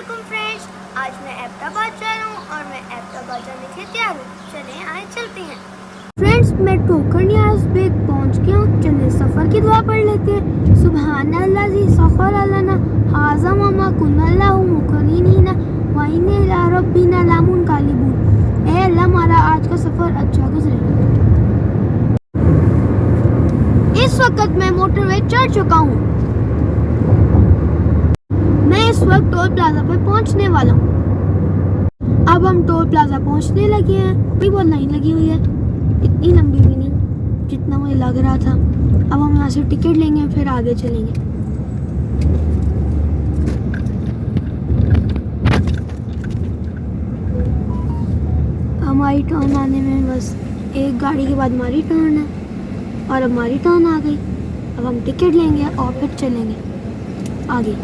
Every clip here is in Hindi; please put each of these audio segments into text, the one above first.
वालेकुम फ्रेंड्स, आज मैं एबटाबाद जा रहा हूँ और मैं एबटाबाद जाने के लिए तैयार हूँ। चलें आए चलते हैं। फ्रेंड्स, मैं ठोकर न्याज़ बेग पहुँच गया हूँ। चलें सफ़र की दुआ पढ़ लेते हैं। सुबहान अल्लाज़ी सख़र लना हाज़ा वमा कुन्ना लहू मुक़रिनीन व इन्ना इला रब्बिना लमुनक़लिबून। ऐ अल्लाह, हमारा आज का सफ़र अच्छा गुजरे। इस वक्त मैं मोटरवे चढ़ चुका हूँ। मैं इस वक्त टोल प्लाजा पे पहुंचने वाला हूँ। अब हम टोल प्लाजा पहुंचने लगे हैं। अभी बहुत लाइन लगी हुई है, इतनी लंबी भी नहीं जितना मुझे लग रहा था। अब हम यहाँ से टिकट लेंगे, फिर आगे चलेंगे। हमारी टर्न आने में बस एक गाड़ी के बाद हमारी टर्न है और अब हमारी टर्न आ गई। अब हम टिकट लेंगे और फिर चलेंगे आगे।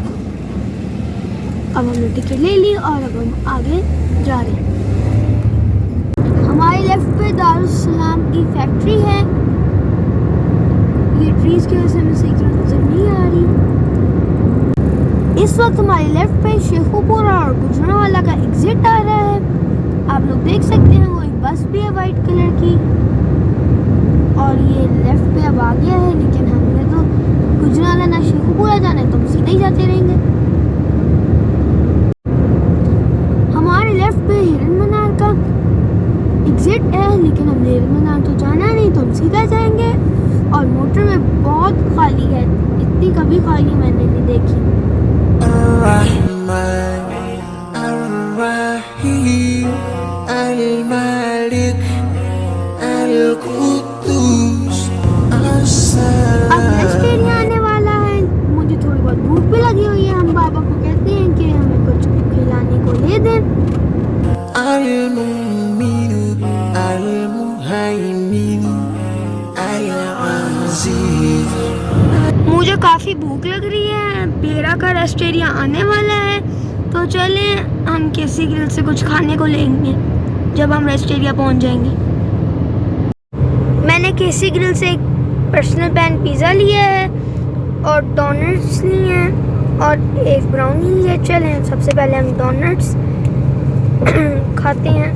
अब हमने टिकट ले ली और अब हम आगे जा रहे हैं। हमारे लेफ्ट पे दारुस्सलाम की फैक्ट्री है। ये ट्रीज की वजह से हमें सही तरह नजर नहीं आ रही। इस वक्त हमारे लेफ्ट पे शेखुपुरा और गुजरांवाला का एग्जिट आ रहा है। आप लोग देख सकते हैं, वो एक बस भी है वाइट कलर की और ये लेफ्ट पे अब आ गया है। लेकिन हमने तो गुजरांवाला ना शेखुपुरा जाना है, तो हम सीधे ही जाते रहेंगे। लेफ्ट पे हिरन मीनार का एग्जिट है, लेकिन हमने हिरन मीनार तो जाना नहीं, तो हम सीधा जाएंगे। और मोटरवे बहुत खाली है, इतनी कभी खाली मैंने नहीं देखी। अब नेक्स्ट एरिया आने वाला है। मुझे थोड़ी बहुत भूख भी लगी हुई है। हम बाबा को कहते हैं कि हमें कुछ खिलाने को ले दें। मुझे काफ़ी भूख लग रही है। बेरा का रेस्ट एरिया आने वाला है, तो चलें हम केसी ग्रिल से कुछ खाने को लेंगे जब हम रेस्ट एरिया पहुंच जाएंगे। मैंने केसी ग्रिल से एक पर्सनल पैन पिज़्ज़ा लिया है और डोनट्स लिए हैं और एक ब्राउनी लिया। चलें सबसे पहले हम डोनट्स खाते हैं।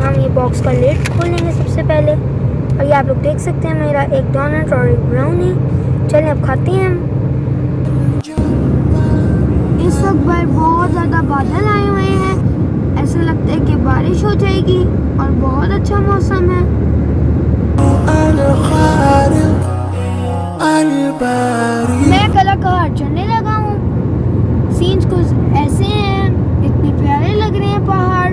हम ये बॉक्स का लिड खोलेंगे सबसे पहले और ये आप लोग देख सकते हैं, मेरा एक डोनट और एक ब्राउनी। चलें अब खाते हैं। इस वक्त पर बहुत ज़्यादा बादल आए हुए हैं, ऐसा लगता है कि बारिश हो जाएगी और बहुत अच्छा मौसम है। मैं कलाकार चढ़ने लगा हूँ। सीन्स कुछ ऐसे हैं, इतने प्यारे लग रहे हैं पहाड़।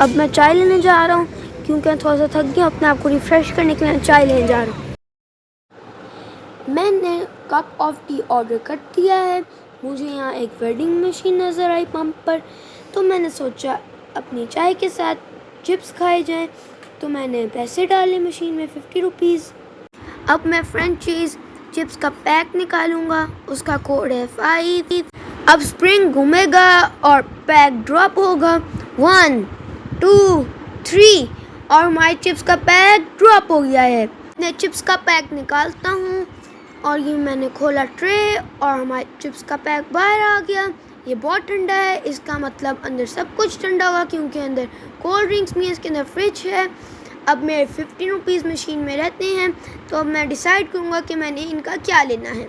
अब मैं चाय लेने जा रहा हूँ क्योंकि मैं थोड़ा सा थक गया। अपने आप को रिफ्रेश करने के लिए चाय लेने जा रहा हूँ। मैंने कप ऑफ टी ऑर्डर कर दिया है। मुझे यहाँ एक वेंडिंग मशीन नज़र आई पंप पर, तो मैंने सोचा अपनी चाय के साथ चिप्स खाए जाएं, तो मैंने पैसे डाले मशीन में 50 रुपीज़। अब मैं फ्रेंच चीज़ चिप्स का पैक निकालूंगा, उसका कोड है 5। अब स्प्रिंग घूमेगा और पैक ड्रॉप होगा 1 2 3 और हमारे चिप्स का पैक ड्रॉप हो गया है। मैं चिप्स का पैक निकालता हूँ और ये मैंने खोला ट्रे और हमारे चिप्स का पैक बाहर आ गया। ये बहुत ठंडा है, इसका मतलब अंदर सब कुछ ठंडा होगा क्योंकि अंदर कोल्ड ड्रिंक्स में, इसके अंदर फ्रिज है। अब मेरे 50 रुपीज़ मशीन में रहते हैं, तो अब मैं डिसाइड करूँगा कि मैंने इनका क्या लेना है।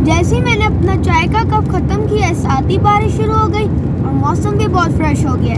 जैसे ही मैंने अपना चाय का कप ख़त्म किया, साथ ही बारिश शुरू हो गई और मौसम भी बहुत फ्रेश हो गया।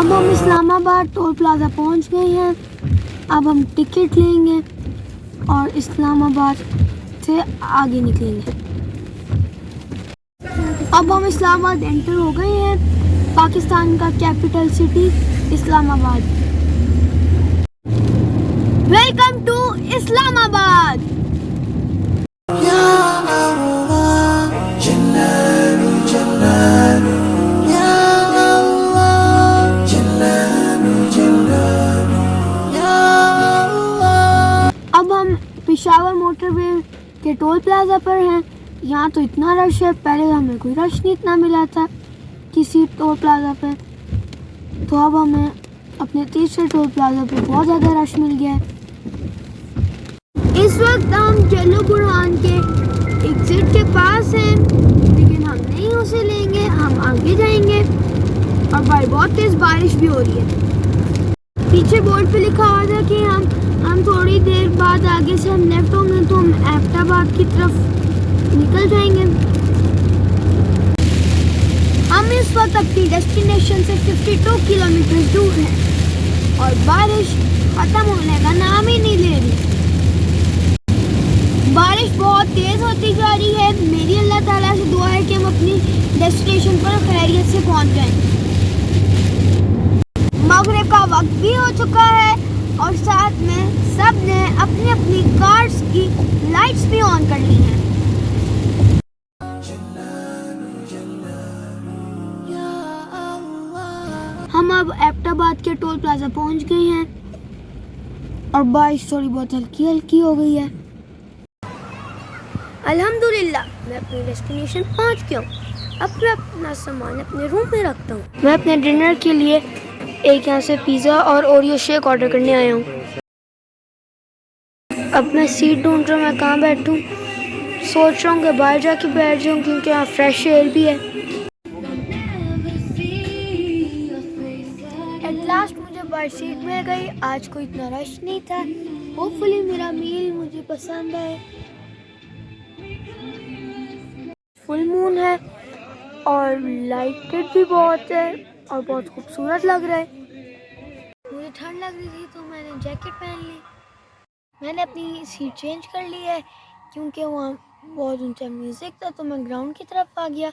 अब हम इस्लामाबाद टोल प्लाजा पहुंच गए हैं। अब हम टिकट लेंगे और इस्लामाबाद से आगे निकलेंगे। अब हम इस्लामाबाद एंटर हो गए हैं, पाकिस्तान का capital city Islamabad. Welcome to Islamabad. Ya Allah, Jalalu Jalalu, Ya Allah, Jalalu Jalalu, Ya Allah. अब हम पेशावर मोटरवे के टोल प्लाजा पर हैं। यहाँ तो इतना रश है, पहले हमें कोई रश नहीं इतना मिला था किसी टोल प्लाजा पे, तो अब हमें अपने तीसरे टोल प्लाजा पे बहुत ज़्यादा रश मिल गया है। इस वक्त हम जल्लू बुरहान के एग्जिट के पास हैं, लेकिन हम नहीं उसे लेंगे, हम आगे जाएंगे। और भाई बहुत तेज़ बारिश भी हो रही है। पीछे बोर्ड पे लिखा हुआ था कि हम थोड़ी देर बाद आगे से हम लेफ्ट होंगे तो हम एबटाबाद की तरफ निकल जाएंगे। हम इस वक्त अपनी डेस्टिनेशन से 52 किलोमीटर दूर हैं और बारिश खत्म होने का नाम ही नहीं ले रही। बारिश बहुत तेज होती जा रही है। मेरी अल्लाह ताला से दुआ है कि हम अपनी डेस्टिनेशन पर खैरियत से पहुंच जाएं। मगरिब का वक्त भी हो चुका है और साथ में सब ने अपनी अपनी कार्स की लाइट्स भी ऑन कर ली हैं। हम अब एबटाबाद के टोल प्लाजा पहुंच गए हैं और बारिश थोड़ी बहुत हल्की हल्की हो गई है। अल्हम्दुलिल्लाह मैं अपनी डेस्टिनेशन पहुंच गया हूँ। अब मैं अपना सामान अपने रूम में रखता हूँ। मैं अपने डिनर के लिए एक यहाँ से पिज़्ज़ा और ओरियो शेक ऑर्डर करने आया हूँ। अब मैं सीट ढूंढ रहा हूँ, मैं कहाँ बैठूँ। सोच रहा हूँ कि बाहर जाके बैठ जाऊँ क्योंकि यहाँ फ्रेश एयर भी है। एट लास्ट मुझे बाहर सीट मिल गई। आज कोई इतना रश नहीं था। होपफुली मेरा मील मुझे पसंद आए। फुल मून है और लाइटेड भी बहुत है और बहुत खूबसूरत लग रहा है। मुझे ठंड लग रही थी तो मैंने जैकेट पहन ली। मैंने अपनी सीट चेंज कर ली है क्योंकि वहाँ बहुत ऊंचा म्यूज़िक था, तो मैं ग्राउंड की तरफ आ गया।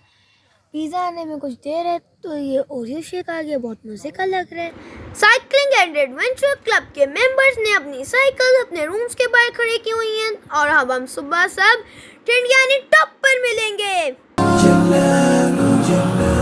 पिज़्ज़ा आने में कुछ देर है तो ये ओरियो शेक आ गया, बहुत मज़े का लग रहा है। साइकिलिंग एंड एडवेंचर क्लब के मेंबर्स ने अपनी साइकिल अपने रूम्स के बाहर खड़ी की हुई हैं और अब हम सुबह सब टेंट यानी टॉप पर मिलेंगे। Jalalu Jalalu.